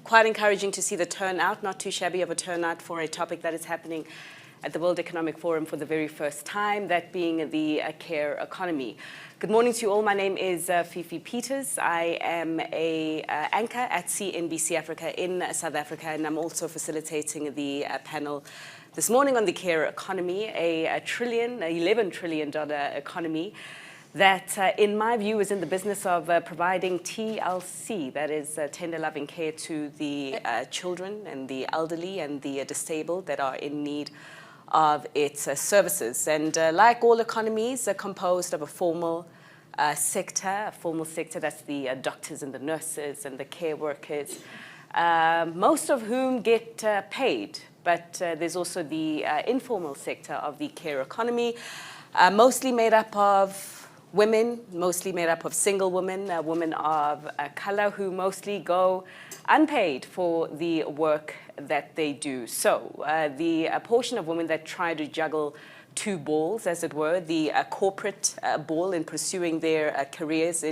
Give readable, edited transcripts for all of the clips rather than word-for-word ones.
quite encouraging to see the turnout, not too shabby of a turnout for a topic that is happening at the World Economic Forum for the very first time, that being the care economy. Good morning to you all. My name is Fifi Peters. I am an anchor at CNBC Africa in South Africa, and I'm also facilitating the panel this morning on the care economy, a $11 trillion economy that, in my view, is in the business of providing TLC, that is tender loving care to the children and the elderly and the disabled that are in need of its services. And like all economies, are composed of a formal sector that's the doctors and the nurses and the care workers, most of whom get paid. But there's also the informal sector of the care economy, mostly made up of women, mostly made up of single women, women of color who mostly go unpaid for the work that they do. So the portion of women that try to juggle two balls, as it were, the corporate ball in pursuing their careers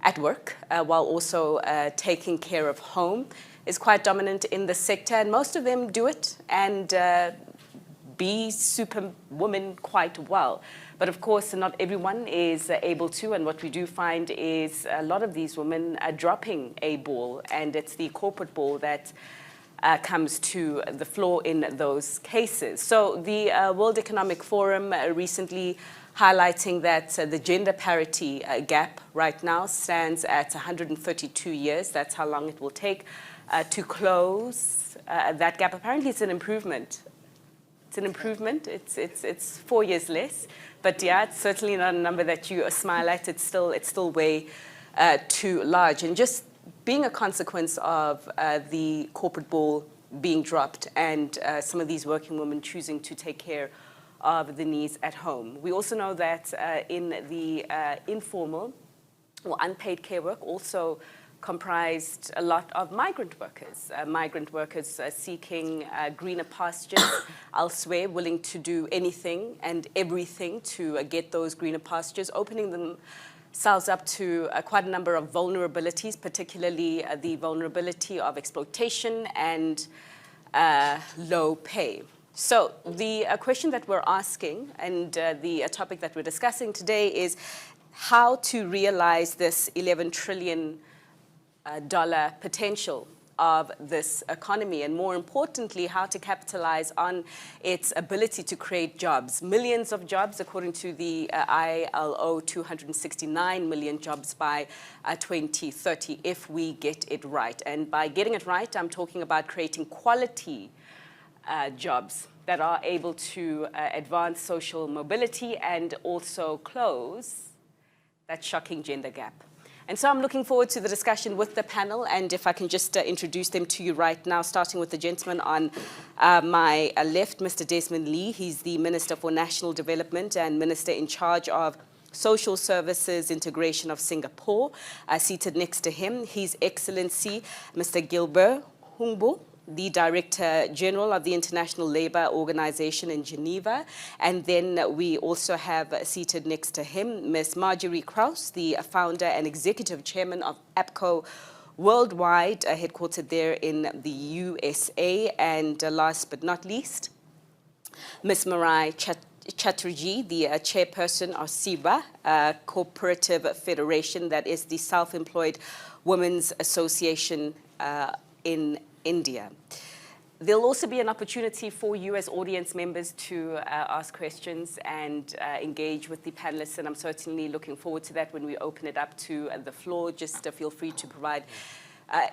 at work, while also taking care of home, is quite dominant in the sector, and most of them do it and be superwoman quite well. But of course, not everyone is able to, and what we do find is a lot of these women are dropping a ball, and it's the corporate ball that comes to the floor in those cases. So the World Economic Forum recently highlighting that the gender parity gap right now stands at 132 years. That's how long it will take to close that gap. Apparently, it's an improvement. It's an improvement. It's 4 years less, but yeah, it's certainly not a number that you smile at. It's still way too large, and just being a consequence of the corporate ball being dropped and some of these working women choosing to take care of the needs at home. We also know that in the informal or unpaid care work also comprised a lot of migrant workers seeking greener pastures elsewhere, willing to do anything and everything to get those greener pastures, opening themselves up to quite a number of vulnerabilities, particularly the vulnerability of exploitation and low pay. So the question that we're asking and the topic that we're discussing today is how to realize this $11 trillion potential of this economy, and more importantly, how to capitalize on its ability to create jobs. Millions of jobs, according to the ILO, 269 million jobs by 2030, if we get it right. And by getting it right, I'm talking about creating quality jobs that are able to advance social mobility and also close that shocking gender gap. And so I'm looking forward to the discussion with the panel, and if I can just introduce them to you right now, starting with the gentleman on my left, Mr. Desmond Lee. He's the Minister for National Development and Minister in charge of Social Services Integration of Singapore. Seated next to him, His Excellency Mr. Gilbert Humbo, the Director General of the International Labour Organization in Geneva. And then we also have seated next to him, Ms. Marjorie Krauss, the founder and executive chairman of APCO Worldwide, headquartered there in the USA. And last but not least, Ms. Marai Chatterjee, the chairperson of SIBA, Cooperative Federation, that is the Self-Employed Women's Association in India. There'll also be an opportunity for you as audience members to ask questions and engage with the panelists, and I'm certainly looking forward to that when we open it up to the floor. Just feel free to provide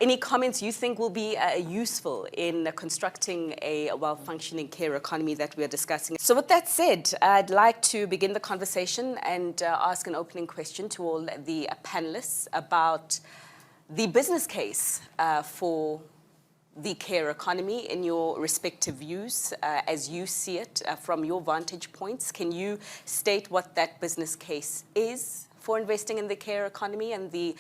any comments you think will be useful in constructing a well-functioning care economy that we are discussing. So with that said, I'd like to begin the conversation and ask an opening question to all the panelists about the business case for the care economy in your respective views, as you see it from your vantage points. Can you state what that business case is for investing in the care economy and the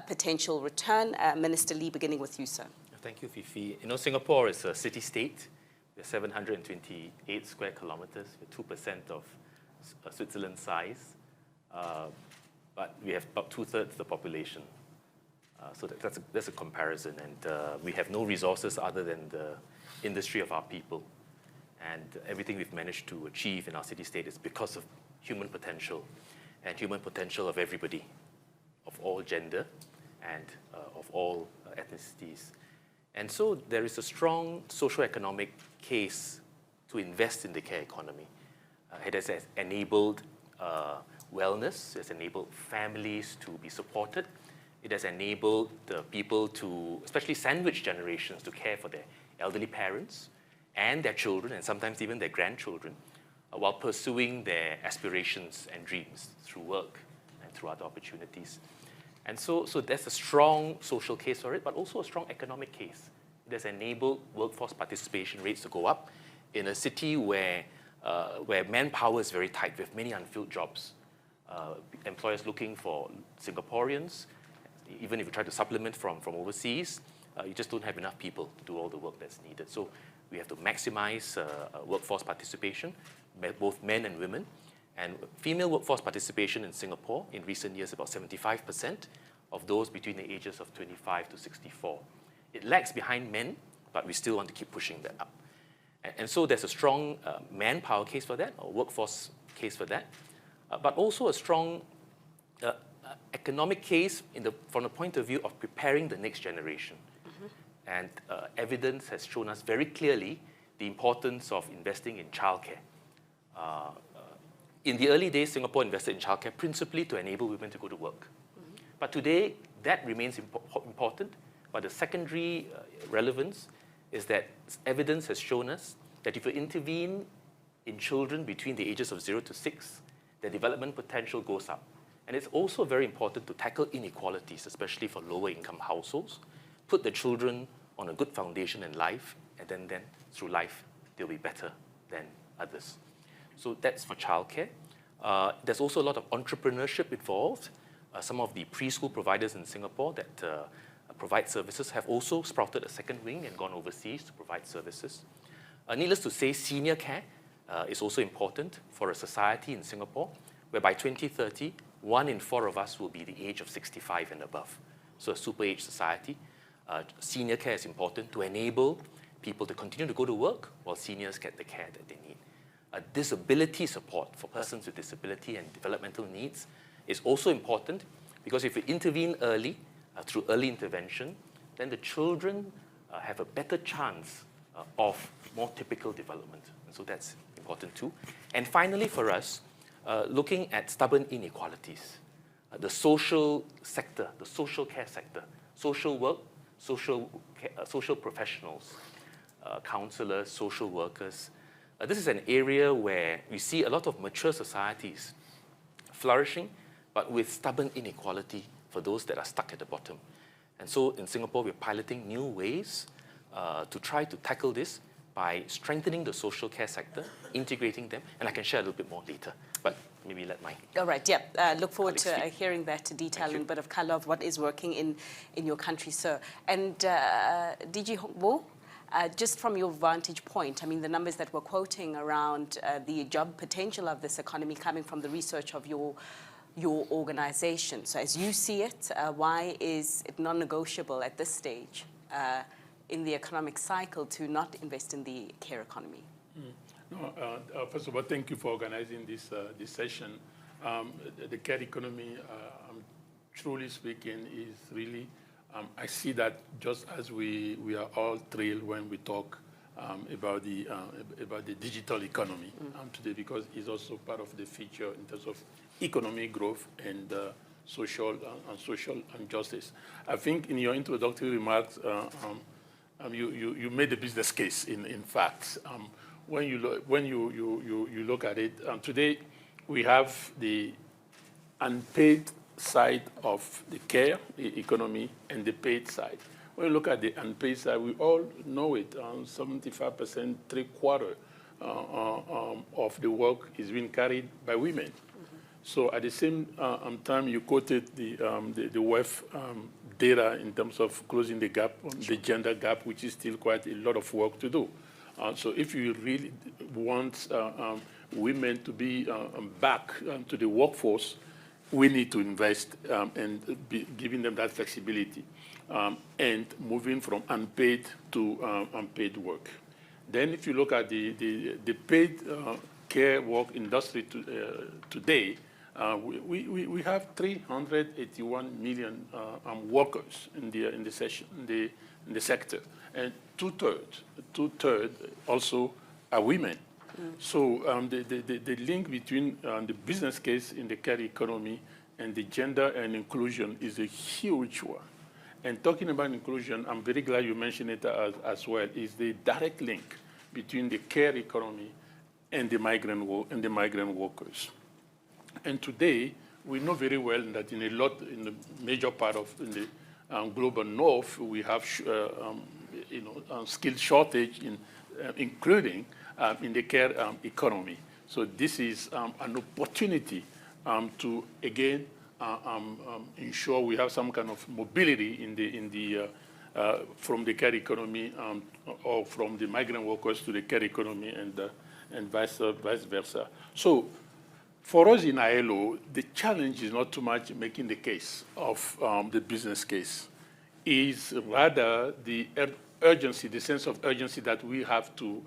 potential return? Minister Lee, beginning with you, sir. Thank you, Fifi. You know, Singapore is a city-state. We're 728 square kilometers. We're 2% of Switzerland's size. But we have about 2/3 the population. So that's a comparison. And we have no resources other than the industry of our people. And everything we've managed to achieve in our city-state is because of human potential, and human potential of everybody, of all gender and of all ethnicities. And so there is a strong socio-economic case to invest in the care economy. It has enabled wellness, it has enabled families to be supported, it has enabled the people to, especially sandwich generations, to care for their elderly parents and their children, and sometimes even their grandchildren, while pursuing their aspirations and dreams through work and through other opportunities. And so there's a strong social case for it, but also a strong economic case. It has enabled workforce participation rates to go up in a city where manpower is very tight with many unfilled jobs. Employers looking for Singaporeans. Even if you try to supplement from overseas, you just don't have enough people to do all the work that's needed. So we have to maximize workforce participation, both men and women. And female workforce participation in Singapore in recent years, about 75% of those between the ages of 25 to 64. It lags behind men, but we still want to keep pushing that up. And so there's a strong manpower case for that, or workforce case for that, but also a strong economic case from the point of view of preparing the next generation. Mm-hmm. And evidence has shown us very clearly the importance of investing in childcare. In the early days, Singapore invested in childcare principally to enable women to go to work. Mm-hmm. But today, that remains important, but the secondary relevance is that evidence has shown us that if you intervene in children between the ages of 0 to 6, their development potential goes up. And it's also very important to tackle inequalities, especially for lower income households, put the children on a good foundation in life, and then through life, they'll be better than others. So that's for childcare. There's also a lot of entrepreneurship involved. Some of the preschool providers in Singapore that provide services have also sprouted a second wing and gone overseas to provide services. Needless to say, senior care is also important for a society in Singapore, where by 2030, 1 in 4 of us will be the age of 65 and above. So a super age society. Senior care is important to enable people to continue to go to work while seniors get the care that they need. Disability support for persons with disability and developmental needs is also important, because if we intervene early, through early intervention, then the children have a better chance of more typical development. And so that's important too. And finally for us, looking at stubborn inequalities, the social sector, the social care sector, social work, social professionals, counselors, social workers. This is an area where we see a lot of mature societies flourishing, but with stubborn inequality for those that are stuck at the bottom. And so in Singapore, we're piloting new ways to try to tackle this by strengthening the social care sector, integrating them, and I can share a little bit more later, but maybe let Mike. All right, yeah. Look forward to hearing that detail and a bit of color of what is working in your country, sir. And DG Wo, just from your vantage point, I mean, the numbers that we're quoting around the job potential of this economy coming from the research of your organization. So as you see it, why is it non-negotiable at this stage in the economic cycle to not invest in the care economy? No, first of all, thank you for organizing this session. The care economy, truly speaking, is really, I see that just as we are all thrilled when we talk about the digital economy today, because it's also part of the future in terms of economic growth and social justice. I think in your introductory remarks, you made the business case. In fact, when you look at it today, we have the unpaid side of the care economy and the paid side. When you look at the unpaid side, we all know it. 75%, 3/4 of the work is being carried by women. Mm-hmm. So at the same time, you quoted the wealth data in terms of closing the gap, the gender gap, which is still quite a lot of work to do. So if you really want women to be back to the workforce, we need to invest and giving them that flexibility and moving from unpaid to unpaid work. Then if you look at the paid care work industry today, we have 381 million workers in the sector, and two-thirds also are women. So the link between the business case in the care economy and the gender and inclusion is a huge one. And talking about inclusion, I'm very glad you mentioned it as well, is the direct link between the care economy and the migrant workers. And today, we know very well that in the major part of the global north, we have skill shortage, including in the care economy. So this is an opportunity to again ensure we have some kind of mobility from the care economy or from the migrant workers to the care economy and vice versa. So for us in ILO, the challenge is not too much making the case of the business case, is rather the urgency, the sense of urgency that we have to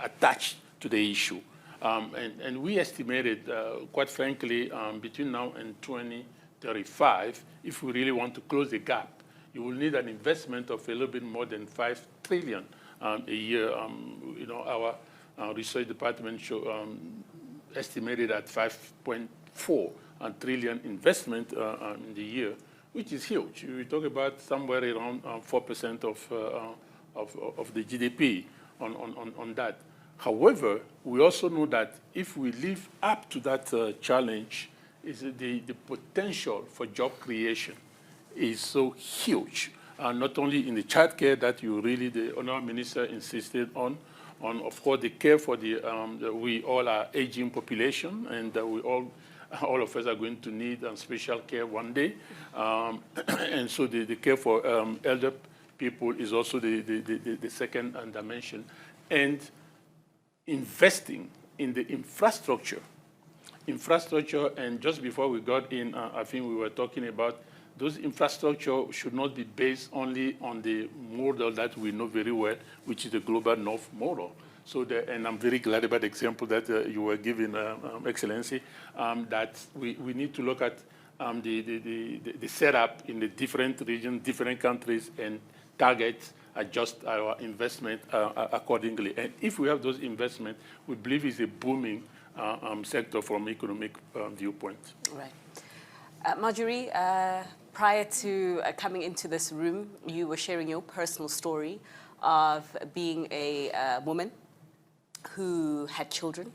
attach to the issue. And we estimated, quite frankly, between now and 2035, if we really want to close the gap, you will need an investment of a little bit more than 5 trillion a year. Our research department estimated at 5.4 trillion investment in the year, which is huge. We talk about somewhere around 4% of the GDP on that. However, we also know that if we live up to that challenge, the potential for job creation is so huge. Not only in the childcare that the Honourable Minister insisted on of course the care for we all are aging population, and we all of us are going to need special care one day, and so the care for elder people is also the second dimension, and investing in the infrastructure. And just before we got in, I think we were talking about those infrastructure should not be based only on the model that we know very well, which is the global north model. So, and I'm very glad about the example that you were giving, Excellency, that we need to look at the setup in the different regions, different countries, and adjust our investment accordingly. And if we have those investments, we believe it's a booming sector from economic viewpoint. Right. Marjorie, prior to coming into this room, you were sharing your personal story of being a woman who had children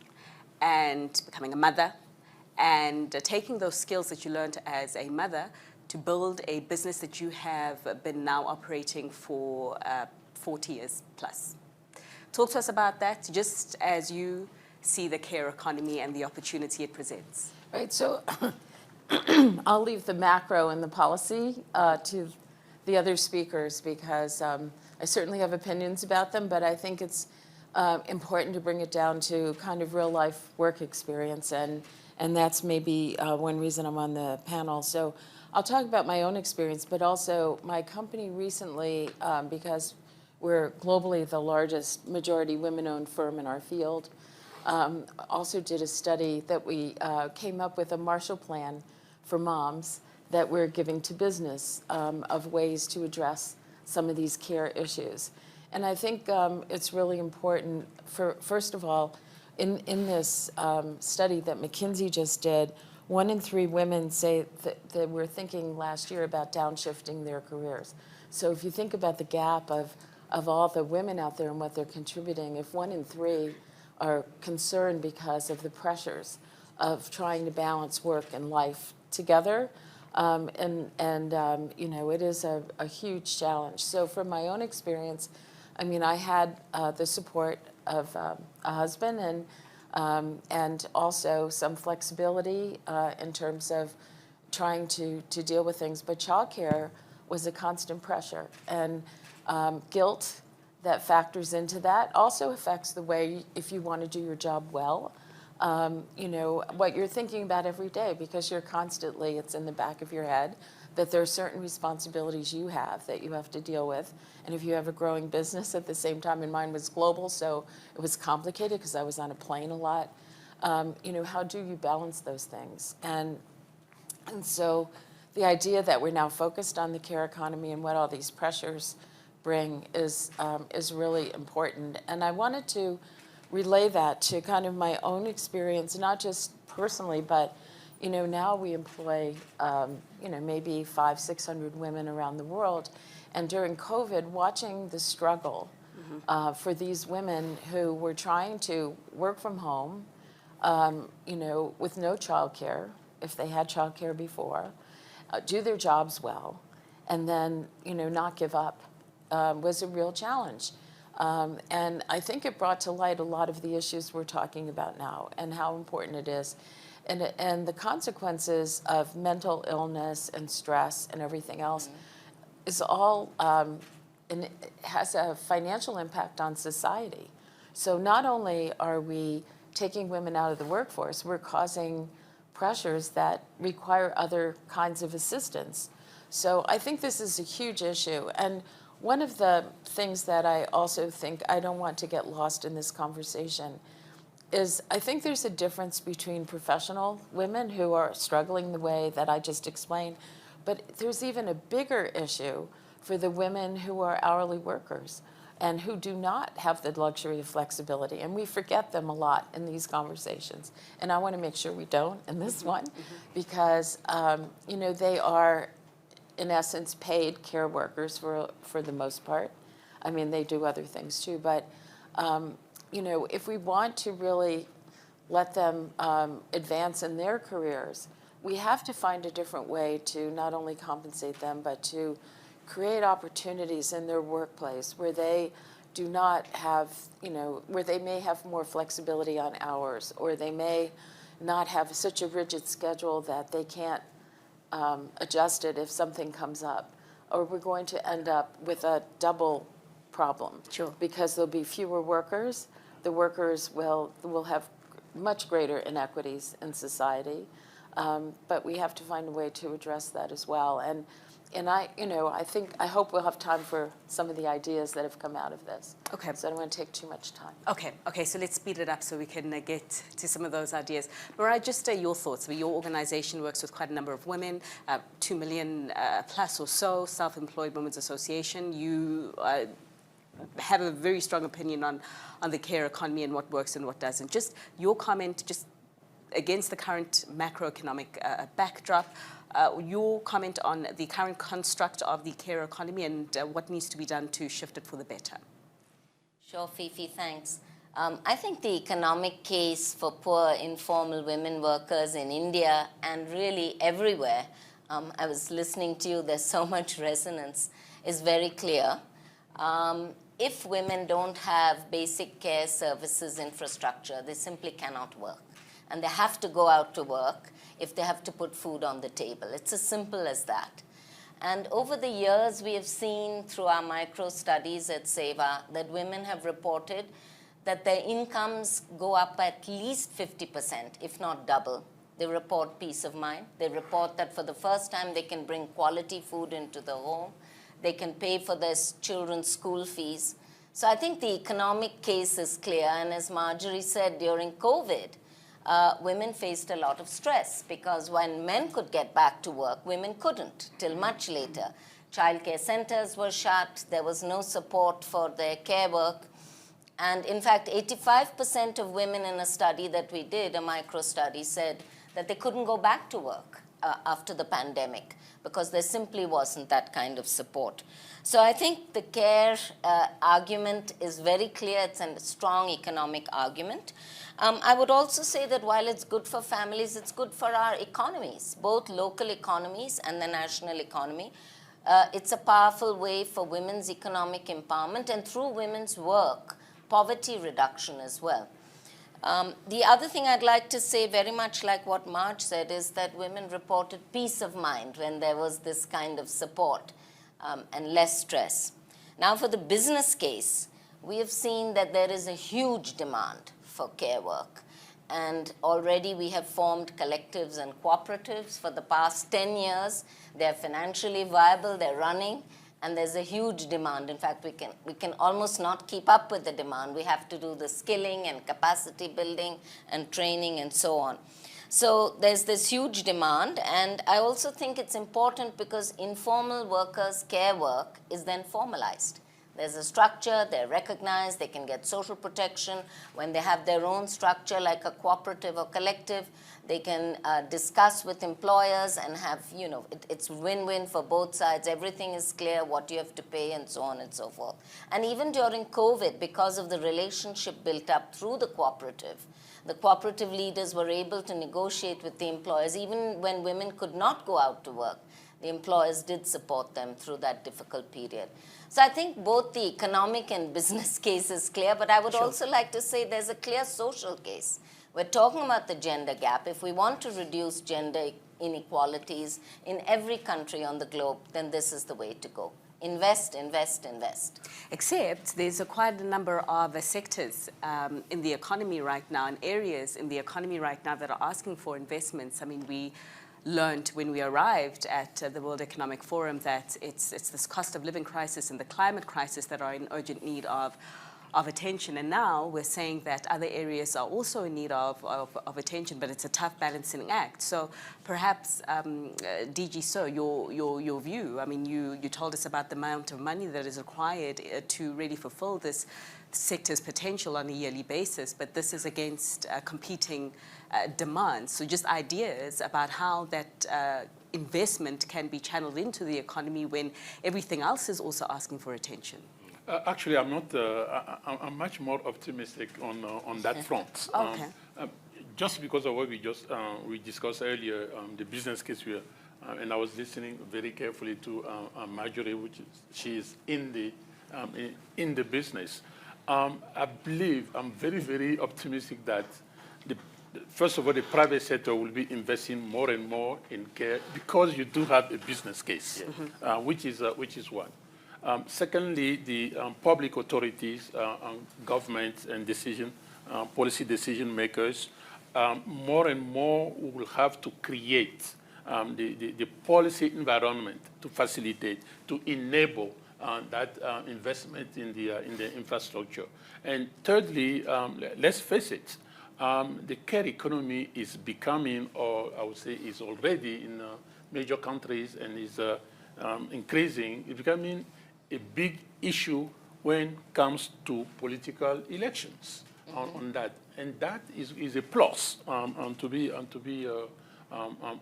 and becoming a mother and taking those skills that you learned as a mother to build a business that you have been now operating for 40 years plus. Talk to us about that, just as you see the care economy and the opportunity it presents. Right, so I'll leave the macro and the policy to the other speakers, because I certainly have opinions about them, but I think it's important to bring it down to kind of real life work experience, and that's maybe one reason I'm on the panel. So I'll talk about my own experience, but also my company recently, because we're globally the largest majority women-owned firm in our field, also did a study that we came up with a Marshall Plan for moms that we're giving to business of ways to address some of these care issues. And I think it's really important for, first of all, in this study that McKinsey just did, 1 in 3 women say that we're thinking last year about downshifting their careers. So if you think about the gap of all the women out there and what they're contributing, if 1 in 3 are concerned because of the pressures of trying to balance work and life together, it is a huge challenge. So from my own experience, I mean, I had the support of a husband and also some flexibility in terms of trying to deal with things. But childcare was a constant pressure, and guilt that factors into that also affects the way, if you want to do your job well, you know, what you're thinking about every day, because you're constantly, it's in the back of your head that there are certain responsibilities you have that you have to deal with. And if you have a growing business at the same time, and mine was global, so it was complicated because I was on a plane a lot, you know, how do you balance those things? And so the idea that we're now focused on the care economy and what all these pressures bring is really important. And I wanted to relay that to kind of my own experience, not just personally, but you know, now we employ, you know, maybe 500-600 women around the world. And during COVID, watching the struggle for these women who were trying to work from home, you know, with no childcare, if they had childcare before, do their jobs well, and then, you know, not give up, was a real challenge. And I think it brought to light a lot of the issues we're talking about now and how important it is. And the consequences of mental illness and stress and everything else is all, and it has a financial impact on society. So not only are we taking women out of the workforce, we're causing pressures that require other kinds of assistance. So I think this is a huge issue. And one of the things that I also think I don't want to get lost in this conversation is I think there's a difference between professional women who are struggling the way that I just explained, but there's even a bigger issue for the women who are hourly workers and who do not have the luxury of flexibility. And we forget them a lot in these conversations. And I want to make sure we don't in this one, because you know, they are, in essence, paid care workers for the most part. I mean, they do other things too, but you know, if we want to really let them advance in their careers, we have to find a different way to not only compensate them, but to create opportunities in their workplace where they do not have, you know, where they may have more flexibility on hours, or they may not have such a rigid schedule that they can't adjust it if something comes up, or we're going to end up with a double problem. Sure. Because there'll be fewer workers. The workers will have much greater inequities in society, but we have to find a way to address that as well. And I, you know, I hope we'll have time for some of the ideas that have come out of this. Okay. So I don't want to take too much time. Okay, so let's speed it up so we can get to some of those ideas. Mariah, just your thoughts. Your organization works with quite a number of women, 2 million plus or so, Self-Employed Women's Association. You have a very strong opinion on the care economy and what works and what doesn't. Just your comment, just against the current macroeconomic backdrop, your comment on the current construct of the care economy and what needs to be done to shift it for the better. Sure, Fifi, thanks. I think the economic case for poor informal women workers in India and really everywhere, I was listening to you, there's so much resonance, is very clear. If women don't have basic care services infrastructure, they simply cannot work. And they have to go out to work if they have to put food on the table. It's as simple as that. And over the years, we have seen through our micro studies at SEVA that women have reported that their incomes go up at least 50%, if not double. They report peace of mind. They report that for the first time, they can bring quality food into the home. They can pay for their children's school fees. So I think the economic case is clear. And as Marjorie said, during COVID, women faced a lot of stress because when men could get back to work, women couldn't till much later. Childcare centers were shut. There was no support for their care work. And in fact, 85% of women in a study that we did, a micro study, said that they couldn't go back to work after the pandemic because there simply wasn't that kind of support. So I think the care argument is very clear. It's a strong economic argument. I would also say that while it's good for families, it's good for our economies, both local economies and the national economy. It's a powerful way for women's economic empowerment and through women's work, poverty reduction as well. The other thing I'd like to say, very much like what Marge said, is that women reported peace of mind when there was this kind of support and less stress. Now for the business case, we have seen that there is a huge demand for care work. and already we have formed collectives and cooperatives for the past 10 years. They're financially viable, they're running, and there's a huge demand. In fact, we can almost not keep up with the demand. We have to do the skilling and capacity building and training and so on. So there's this huge demand, and I also think it's important because informal workers' care work is then formalized. There's a structure, they're recognized, they can get social protection. When they have their own structure like a cooperative or collective, they can discuss with employers and have, it's win-win for both sides. Everything is clear, what you have to pay and so on and so forth. And even during COVID, because of the relationship built up through the cooperative leaders were able to negotiate with the employers. Even when women could not go out to work, the employers did support them through that difficult period. So I think both the economic and business case is clear, but I would also like to say there's a clear social case. We're talking about the gender gap. If we want to reduce gender inequalities in every country on the globe, then this is the way to go. Invest, invest, invest. Except there's quite a number of sectors in the economy right now, and areas in the economy right now that are asking for investments. I mean, we learned when we arrived at the World Economic Forum that it's this cost of living crisis and the climate crisis that are in urgent need of attention. And now we're saying that other areas are also in need of attention, but it's a tough balancing act. So perhaps, DG So, your view, I mean, you told us about the amount of money that is required to really fulfill this sector's potential on a yearly basis, but this is against competing demands. So just ideas about how that investment can be channeled into the economy when everything else is also asking for attention. Actually, I'm not. I'm much more optimistic on that front. Okay. Just because of what we discussed earlier, the business case here, and I was listening very carefully to Marjorie, she is in the business. I believe I'm very, very optimistic that first of all, the private sector will be investing more and more in care because you do have a business case, which is one. Secondly, the public authorities, governments, and policy decision makers, more and more will have to create the policy environment to facilitate, to enable that investment in the infrastructure. And thirdly, let's face it, the care economy is becoming, or I would say is already in major countries and is increasing, it's becoming a big issue when it comes to political elections on that. And that is a plus, to be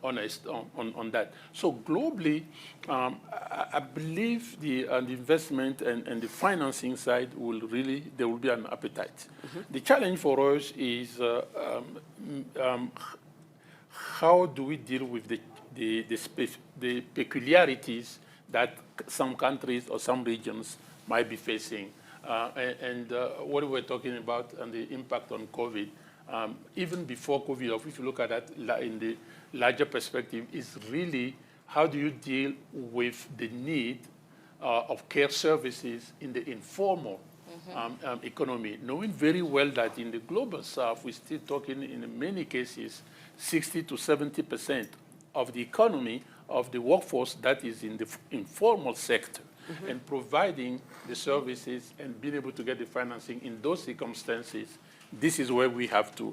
honest on that. So globally, I believe the investment and the financing side there will be an appetite. The challenge for us is how do we deal with the peculiarities that some countries or some regions might be facing. And what we're talking about and the impact on COVID, even before COVID, if you look at that in the larger perspective, is really how do you deal with the need of care services in the informal economy, knowing very well that in the global south, we're still talking in many cases 60 to 70% of the economy of the workforce that is in the informal sector, and providing the services and being able to get the financing in those circumstances. This is where we have to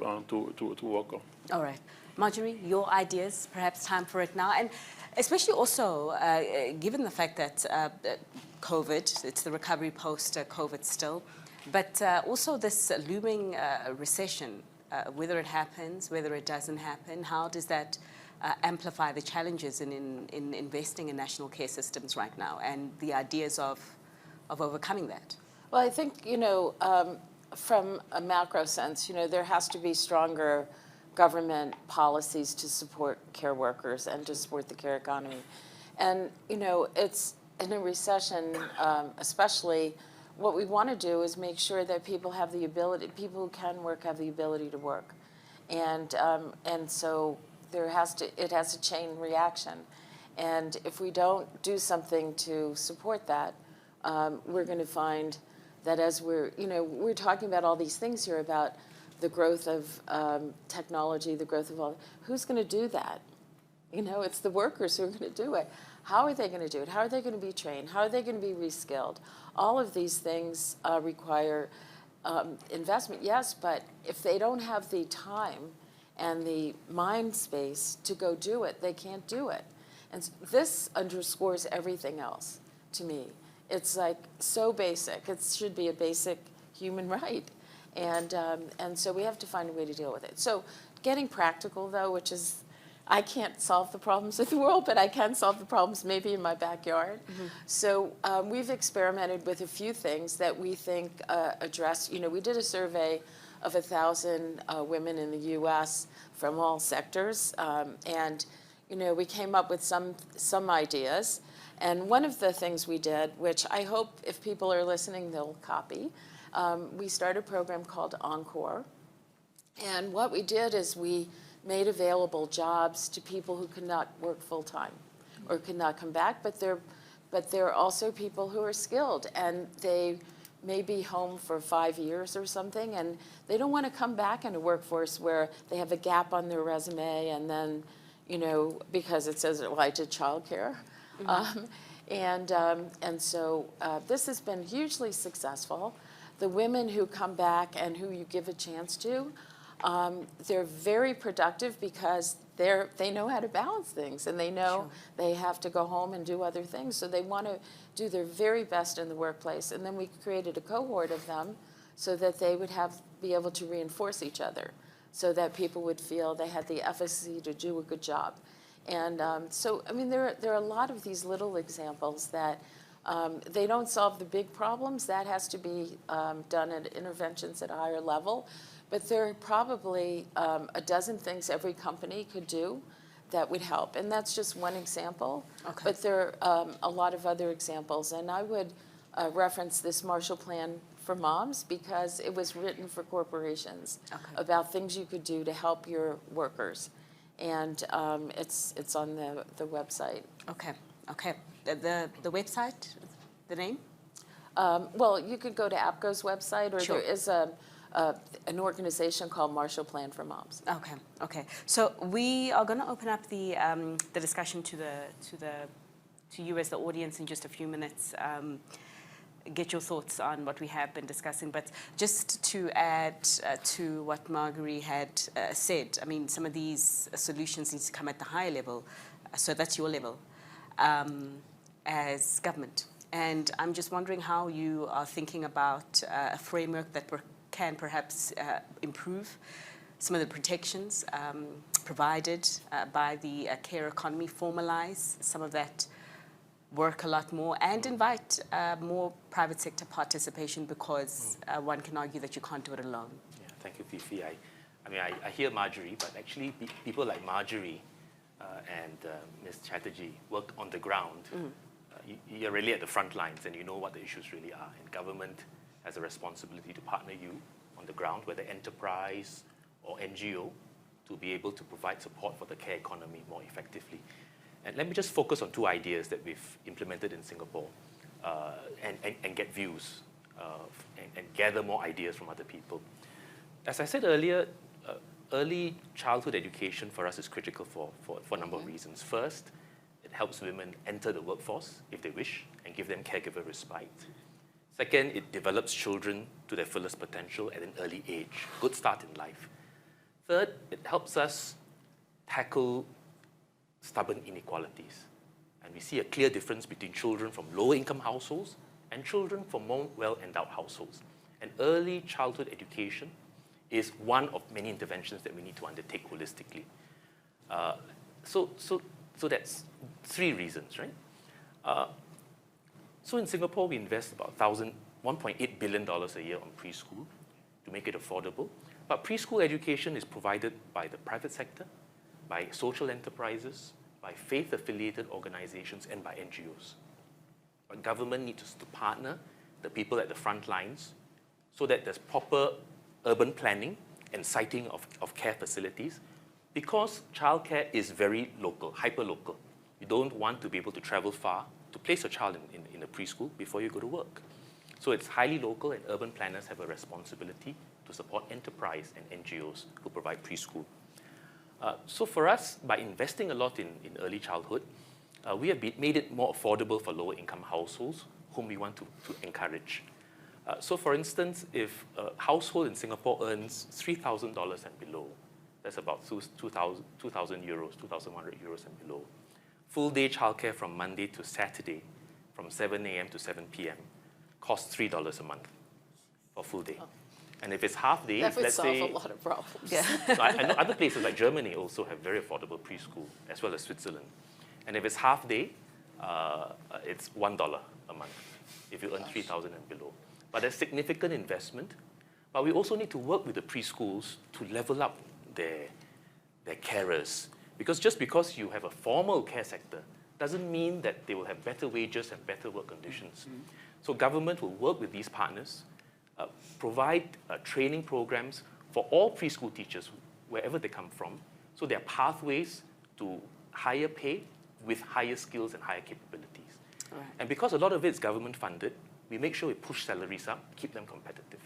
work on. All right. Marjorie, your ideas, perhaps time for it now. And especially also, given the fact that COVID, it's the recovery post-COVID still, but also this looming recession, whether it happens, whether it doesn't happen, how does that amplify the challenges in investing in national care systems right now and the ideas of overcoming that? Well, I think, from a macro sense, there has to be stronger government policies to support care workers and to support the care economy. And, it's in a recession, especially, what we want to do is make sure that people who can work have the ability to work. And so it has a chain reaction. And if we don't do something to support that, we're going to find that as we're talking about all these things here about the growth of technology, the growth of all, who's going to do that? You know, it's the workers who are going to do it. How are they going to do it? How are they going to be trained? How are they going to be reskilled? All of these things require investment, yes, but if they don't have the time and the mind space to go do it, they can't do it. And this underscores everything else to me. It's like so basic. It should be a basic human right. And so we have to find a way to deal with it. So getting practical, though, which is, I can't solve the problems of the world, but I can solve the problems maybe in my backyard. So we've experimented with a few things that we think address, you know, we did a survey of 1,000 women in the U.S. from all sectors, and, you know, we came up with some ideas. And one of the things we did, which I hope if people are listening, they'll copy, we started a program called Encore. And what we did is we made available jobs to people who could not work full-time or could not come back, but they're also people who are skilled, and they may be home for 5 years or something, and they don't want to come back in a workforce where they have a gap on their resume, and then, you know, because it says, well, I did childcare. And so this has been hugely successful. The women who come back and who you give a chance to, they're very productive because they know how to balance things, and they know they have to go home and do other things. So they want to do their very best in the workplace. And then we created a cohort of them so that they would be able to reinforce each other, so that people would feel they had the efficacy to do a good job. And so, I mean, there are a lot of these little examples that they don't solve the big problems. That has to be done at interventions at a higher level. But there are probably a dozen things every company could do that would help. And that's just one example. Okay. But there are a lot of other examples. And I would reference this Marshall Plan for Moms because it was written for corporations about things you could do to help your workers. And it's on the website. Okay, okay. The website, the name? Well, you could go to APCO's website, or there is an organization called Marshall Plan for Moms. Okay, okay. So we are going to open up the discussion to you as the audience in just a few minutes. Get your thoughts on what we have been discussing. But just to add to what Marguerite had said, I mean, some of these solutions need to come at the higher level. So that's your level as government. And I'm just wondering how you are thinking about a framework that can perhaps improve some of the protections provided by the care economy, formalize some of that work a lot more, and invite more private sector participation, because one can argue that you can't do it alone. Yeah, thank you, Fifi. I mean, I hear Marjorie, but actually people like Marjorie and Ms. Chatterjee work on the ground. You're really at the front lines, and you know what the issues really are. And government has a responsibility to partner you on the ground, whether enterprise or NGO, to be able to provide support for the care economy more effectively. And let me just focus on two ideas that we've implemented in Singapore and get views and gather more ideas from other people. As I said earlier, early childhood education for us is critical for a number of reasons. First, it helps women enter the workforce if they wish and give them caregiver respite. Second, it develops children to their fullest potential at an early age, good start in life. Third, it helps us tackle stubborn inequalities. And we see a clear difference between children from lower-income households and children from more well-endowed households. And early childhood education is one of many interventions that we need to undertake holistically. So that's three reasons, right? So in Singapore, we invest about $1.8 billion a year on preschool to make it affordable. But preschool education is provided by the private sector, by social enterprises, by faith-affiliated organizations, and by NGOs. But government needs to partner the people at the front lines so that there's proper urban planning and siting of care facilities, because childcare is very local, hyper-local. You don't want to be able to travel far to place your child in a preschool before you go to work. So it's highly local, and urban planners have a responsibility to support enterprise and NGOs who provide preschool. So for us, by investing a lot in early childhood, we have made it more affordable for lower income households whom we want to encourage. So for instance, if a household in Singapore earns $3,000 and below, that's about 2,000 euros, 2,100 euros and below, full day childcare from Monday to Saturday from 7 a.m. to 7 p.m. costs $3 a month for full day. And if it's half day, That would let's solve say, a lot of problems. Yeah. so I know other places like Germany also have very affordable preschool, as well as Switzerland. And if it's half day, it's $1 a month if you earn 3,000 and below. But there's significant investment. But we also need to work with the preschools to level up their carers. Because just because you have a formal care sector doesn't mean that they will have better wages and better work conditions. So government will work with these partners, provide training programs for all preschool teachers, wherever they come from, so there are pathways to higher pay with higher skills and higher capabilities. Right. And because a lot of it is government funded, we make sure we push salaries up, keep them competitive.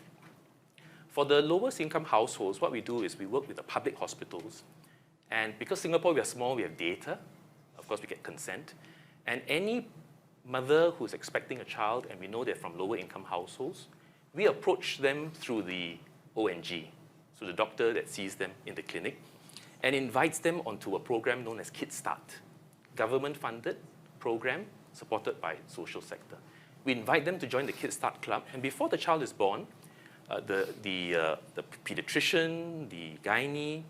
For the lowest income households, what we do is we work with the public hospitals. And because Singapore, we are small, we have data. Of course, we get consent. And any mother who's expecting a child, and we know they're from lower income households, we approach them through the ONG, so the doctor that sees them in the clinic, and invites them onto a program known as Kickstart, government-funded program supported by social sector. We invite them to join the Kickstart Club, and before the child is born, the pediatrician, the gynae,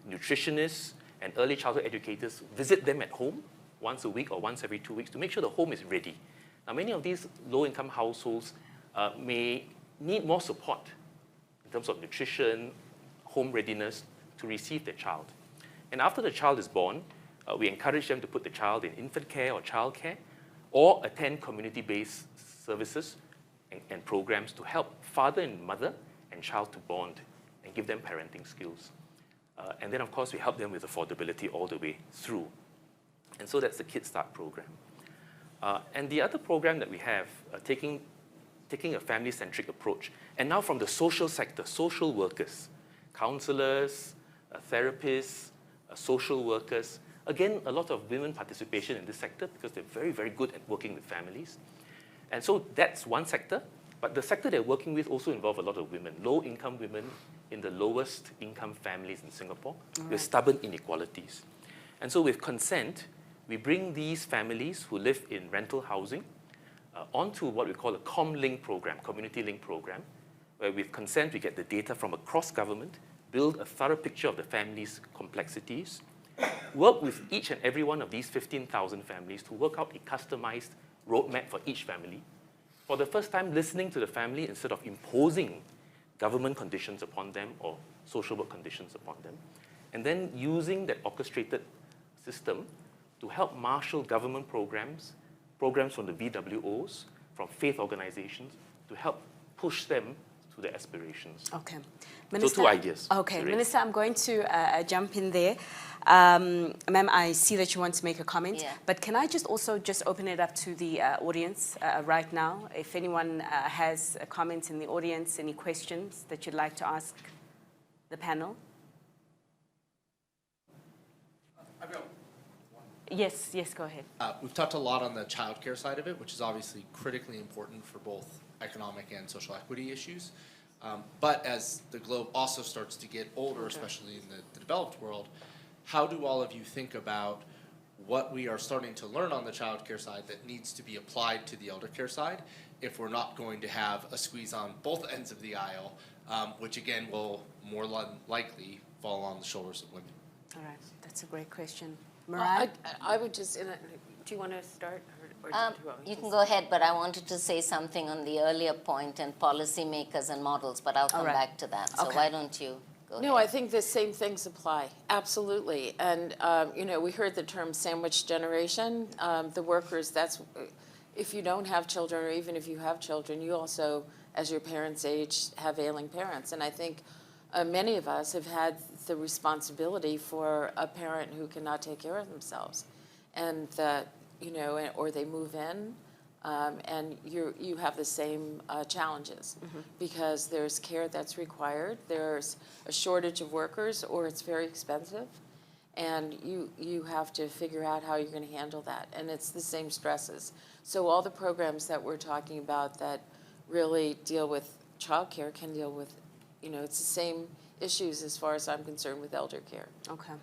nutritionists, and early childhood educators visit them at home once a week or once every 2 weeks to make sure the home is ready. Now, many of these low-income households may need more support in terms of nutrition, home readiness to receive their child. And after the child is born, we encourage them to put the child in infant care or child care, or attend community-based services and programs to help father and mother and child to bond and give them parenting skills. And then, of course, we help them with affordability all the way through. And so that's the Kickstart program. And the other program that we have, taking a family-centric approach, and now from the social sector, social workers, counselors, therapists, social workers, again, a lot of women participation in this sector because they're very, very good at working with families. And so that's one sector, but the sector they're working with also involve a lot of women, low-income women in the lowest income families in Singapore with stubborn inequalities. And so with consent, we bring these families who live in rental housing onto what we call a ComLink program, community link program, where with consent we get the data from across government, build a thorough picture of the family's complexities, work with each and every one of these 15,000 families to work out a customized roadmap for each family. For the first time, listening to the family instead of imposing government conditions upon them or social work conditions upon them, and then using that orchestrated system to help marshal government programs from the VWOs, from faith organizations, to help push them to their aspirations. Okay. So two ideas. Okay, Sorry. Minister, I'm going to jump in there. Ma'am, I see that you want to make a comment, Yeah. but can I just also open it up to the audience right now? If anyone has a comment in the audience, any questions that you'd like to ask the panel? I've got Yes, go ahead. we've touched a lot on the childcare side of it, which is obviously critically important for both economic and social equity issues. But as the globe also starts to get older, especially in the developed world, how do all of you think about what we are starting to learn on the childcare side that needs to be applied to the elder care side if we're not going to have a squeeze on both ends of the aisle, which again will more likely fall on the shoulders of women? All right, that's a great question. Mariah? I would just, do you want to start? Or do you want me You to can go ahead, but I wanted to say something on the earlier point and policymakers and models, but I'll come right. back to that. So Okay. why don't you go No, I ahead? think the same things apply, absolutely. And, we heard the term sandwich generation. The workers, that's, if you don't have children, or even if you have children, you also, as your parents age, have ailing parents. And I think many of us have had the responsibility for a parent who cannot take care of themselves. And that, or they move in, And you have the same challenges because there's care that's required, there's a shortage of workers, or it's very expensive, and you have to figure out how you're going to handle that, and it's the same stresses. So all the programs that we're talking about that really deal with childcare can deal with, it's the same issues as far as I'm concerned with elder care. Okay.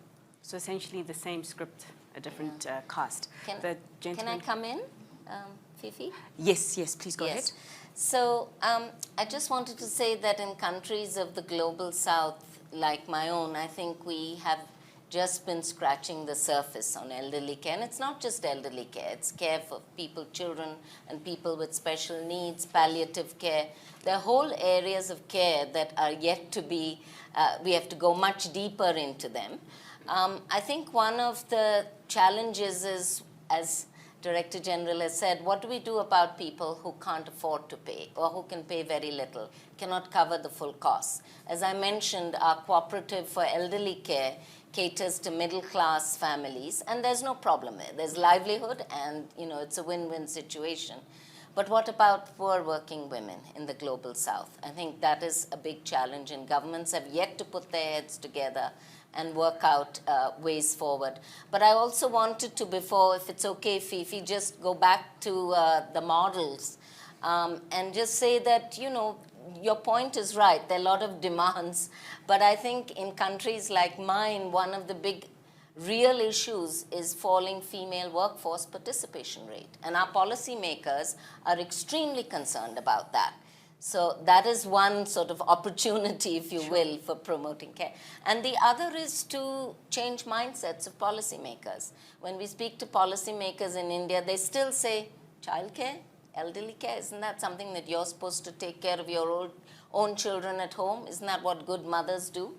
So essentially the same script, a different cost. Can I come in, Fifi? Yes, please go ahead. So I just wanted to say that in countries of the global south, like my own, I think we have just been scratching the surface on elderly care. And it's not just elderly care, it's care for people, children, and people with special needs, palliative care. There are whole areas of care that are yet to be, we have to go much deeper into them. I think one of the challenges is, as Director General has said, what do we do about people who can't afford to pay or who can pay very little, cannot cover the full costs? As I mentioned, our cooperative for elderly care caters to middle-class families, and there's no problem there. There's livelihood, and it's a win-win situation. But what about poor working women in the global south? I think that is a big challenge, and governments have yet to put their heads together and work out ways forward. But I also wanted to, before, if it's okay, Fifi, just go back to the models and just say that, your point is right. There are a lot of demands. But I think in countries like mine, one of the big real issues is falling female workforce participation rate. And our policymakers are extremely concerned about that. So that is one sort of opportunity, if you will, for promoting care. And the other is to change mindsets of policymakers. When we speak to policymakers in India, they still say, childcare, elderly care, isn't that something that you're supposed to take care of your own children at home? Isn't that what good mothers do?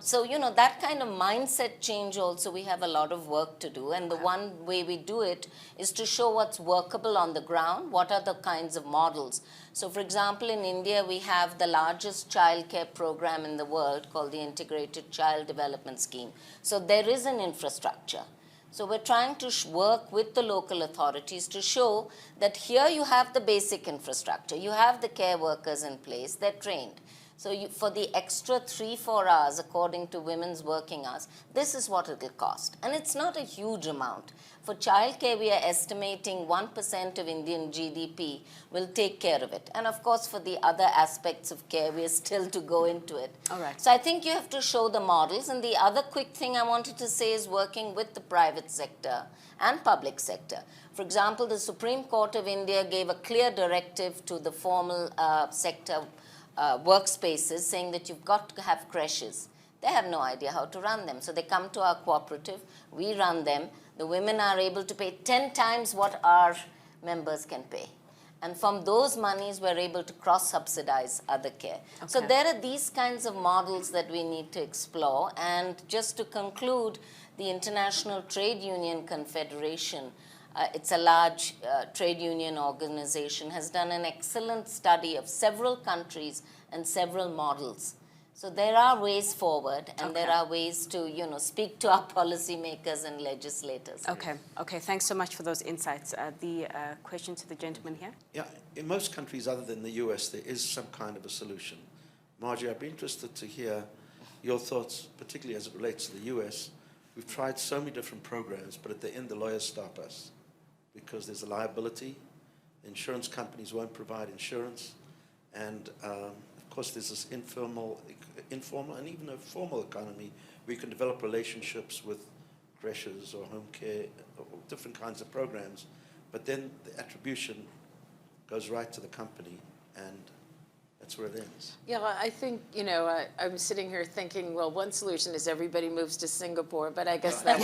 So, that kind of mindset change also, we have a lot of work to do. And the one way we do it is to show what's workable on the ground, what are the kinds of models. So, for example, in India, we have the largest childcare program in the world called the Integrated Child Development Scheme. So there is an infrastructure. So we're trying to work with the local authorities to show that here you have the basic infrastructure, you have the care workers in place, they're trained. So for the extra 3-4 hours, according to women's working hours, this is what it will cost. And it's not a huge amount. For childcare, we are estimating 1% of Indian GDP will take care of it. And of course, for the other aspects of care, we are still to go into it. All right. So I think you have to show the models. And the other quick thing I wanted to say is working with the private sector and public sector. For example, the Supreme Court of India gave a clear directive to the formal sector workspaces saying that you've got to have creches. They have no idea how to run them. So they come to our cooperative, we run them. The women are able to pay 10 times what our members can pay. And from those monies, we're able to cross-subsidize other care. Okay. So there are these kinds of models that we need to explore. And just to conclude, the International Trade Union Confederation, it's a large trade union organization, has done an excellent study of several countries and several models. So there are ways forward, and there are ways to, speak to our policymakers and legislators. Okay. Thanks so much for those insights. The question to the gentleman here. Yeah, in most countries other than the US, there is some kind of a solution. Margie, I'd be interested to hear your thoughts, particularly as it relates to the US. We've tried so many different programs, but at the end, the lawyers stop us because there's a liability. Insurance companies won't provide insurance. And of course, there's this informal, and even a formal economy where you can develop relationships with creches or home care or different kinds of programs. But then the attribution goes right to the company, and that's where it ends. Yeah, I think, I'm sitting here thinking, well, one solution is everybody moves to Singapore, but I guess that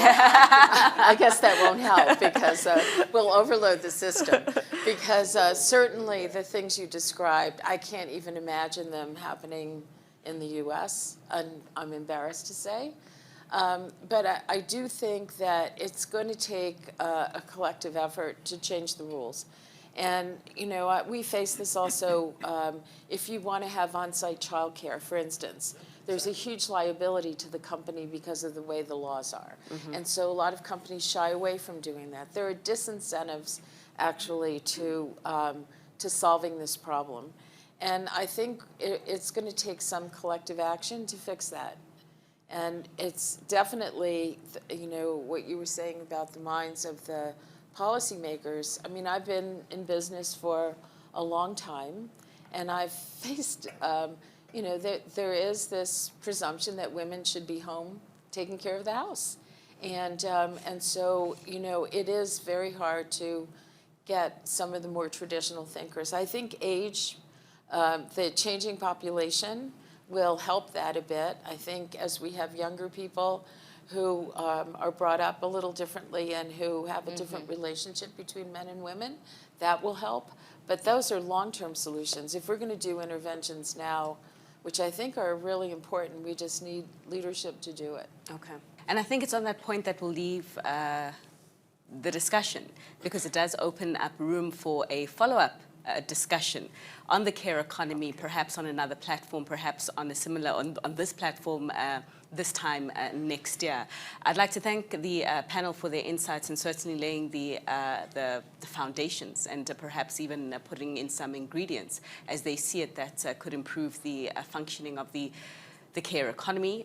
won't help because we'll overload the system. Because certainly the things you described, I can't even imagine them happening in the U.S., and I'm embarrassed to say. But I do think that it's going to take a collective effort to change the rules. And, we face this also if you want to have on-site childcare, for instance. There's a huge liability to the company because of the way the laws are. Mm-hmm. And so a lot of companies shy away from doing that. There are disincentives actually to solving this problem. And I think it's going to take some collective action to fix that. And it's definitely, you know, what you were saying about the minds of the policymakers. I mean, I've been in business for a long time, and I've faced, you know, there is this presumption that women should be home taking care of the house. And so, you know, it is very hard to get some of the more traditional thinkers. I think age, the changing population will help that a bit. I think as we have younger people who are brought up a little differently and who have a different relationship between men and women, that will help. But those are long-term solutions. If we're going to do interventions now, which I think are really important, we just need leadership to do it. Okay. And I think it's on that point that we'll leave the discussion, because it does open up room for a follow-up discussion on the care economy, perhaps on another platform, perhaps on a similar, on this platform this time next year. I'd like to thank the panel for their insights and certainly laying the foundations and perhaps even putting in some ingredients as they see it that could improve the functioning of the care economy.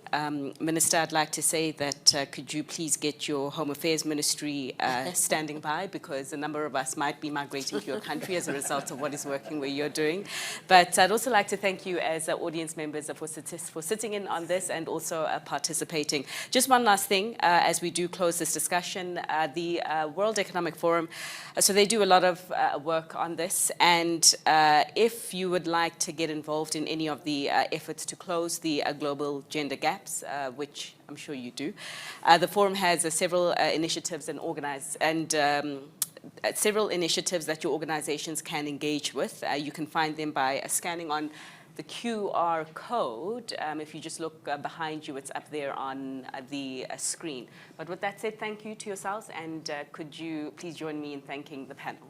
Minister, I'd like to say that could you please get your Home Affairs Ministry standing by, because a number of us might be migrating to your country as a result of what is working where you're doing. But I'd also like to thank you as audience members for sitting in on this and also participating. Just one last thing as we do close this discussion. The World Economic Forum, so they do a lot of work on this, and if you would like to get involved in any of the efforts to close the global gender gaps, which I'm sure you do. The forum has several initiatives several initiatives that your organizations can engage with. You can find them by scanning on the QR code. If you just look behind you, it's up there on the screen. But with that said, thank you to yourselves, and could you please join me in thanking the panel.